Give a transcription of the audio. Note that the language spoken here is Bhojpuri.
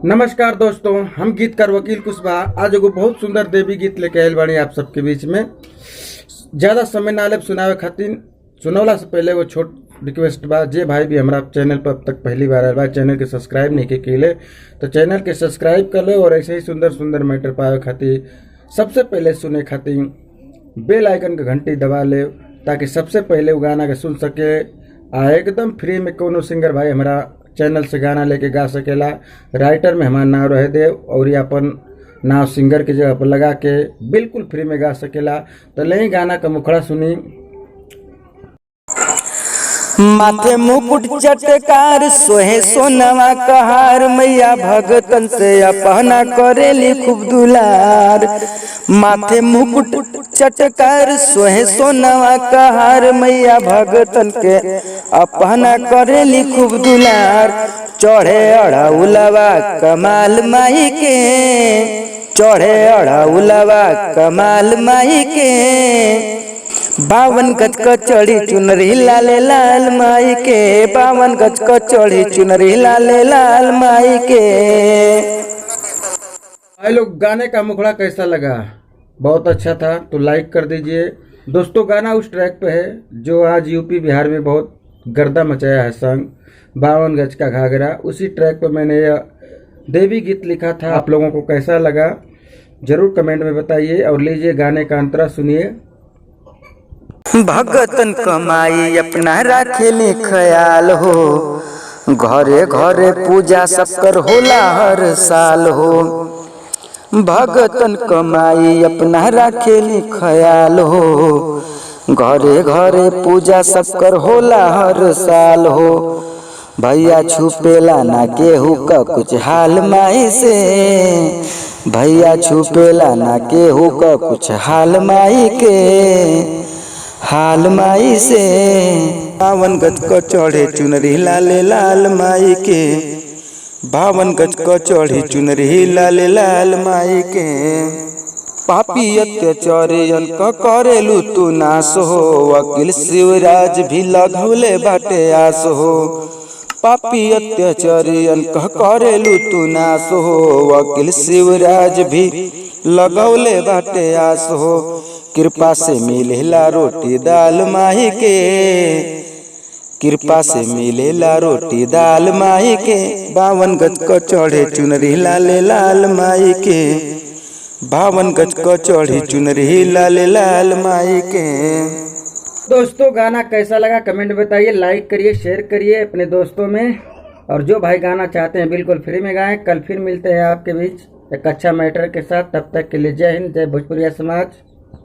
नमस्कार दोस्तों, हम गीतकार वकील कुशवाहा आज एगो बहुत सुंदर देवी गीत लेके आयल बानी आप सबके बीच में। ज़्यादा समय ना लेब सुनावे खातिर सुनौला से पहले वो छोट रिक्वेस्ट बा, जे भाई भी हमारा चैनल पर अब तक पहली बार आयल बा, चैनल के सब्सक्राइब नहीं के केले तो चैनल के सब्सक्राइब कर ले और ऐसे ही सुंदर सुंदर मैटर पावे खातिर सबसे पहले सुने खातिर बेल आइकन के घंटी दबा ले ताकि सबसे पहले वो गाना के सुन सके। एकदम फ्री में कोनो सिंगर भाई हमारा चैनल से गाना लेके गा सकेला। राइटर में हमारा नाम रह दे और ये अपन नाम सिंगर की जगह पर लगा के बिल्कुल फ्री में गा सकेला। तो ले गाना का मुखड़ा सुनी। माथे मुकुट चटकार सोहे सोनवा कहार, मैया भगतन से अपना करेली खूब दुलार। माथे मुकुट चटकार सोहे सोनवा कहार, मैया भगतन के अपना करेली खूब दुलार। चढ़े अड़ाउलवा कमाल माई के, चढ़े अड़ाउलवा कमाल माई के। 52 गज कचड़ी चुनरी लाले लाल माई के, 52 गज कचड़ी चुनरी लाले लाल माई के। भाई लोग गाने का मुखड़ा कैसा लगा? बहुत अच्छा था तो लाइक कर दीजिए दोस्तों। गाना उस ट्रैक पे है जो आज यूपी बिहार में बहुत गर्दा मचाया है, संग 52 गज का घाघरा। उसी ट्रैक पे मैंने यह देवी गीत लिखा था। आप लोगों को कैसा लगा जरूर कमेंट में बताइए और लीजिए गाने का अंतरा सुनिए। भगतन कमाई अपना राखेली ख्याल हो, घरे घरे पूजा सबकर होला हर साल हो। भगतन कमाई अपना राखेली ख्याल हो, घरे घरे पूजा सबकर होला हर साल हो। भैया छुपेला ना केहू का कुछ हाल माई से, भैया छुपेला ना केहू का कुछ हाल माई के, हाल माई से। 52 गज को चढ़े चुनरी लाले लाल माई के, 52 गज को चढ़ी चुनरी लाले लाल माई के। पापी अत्याचारियन का करेलू तू नाश हो, वकील शिवराज भी लगौले बाटे आस हो। पापी अत्याचारियन का करेलू तू नाश हो, वकील शिवराज भी लगौले बाटे आस हो। कृपा से मिलेला रोटी दाल माई के, कृपा से मिलेला रोटी दाल माई के। 52 गज को चढ़े चुनरी लाले लाल माई के, 52 गज को चढ़ी चुनरी लाले लाल माई के। दोस्तों गाना कैसा लगा कमेंट बताइए, लाइक करिए, शेयर करिए अपने दोस्तों में। और जो भाई गाना चाहते हैं बिल्कुल फ्री में गाएं। कल फिर मिलते हैं आपके बीच एक अच्छा मैटर के साथ। तब तक के लिए जय हिंद, जय भोजपुरिया समाज।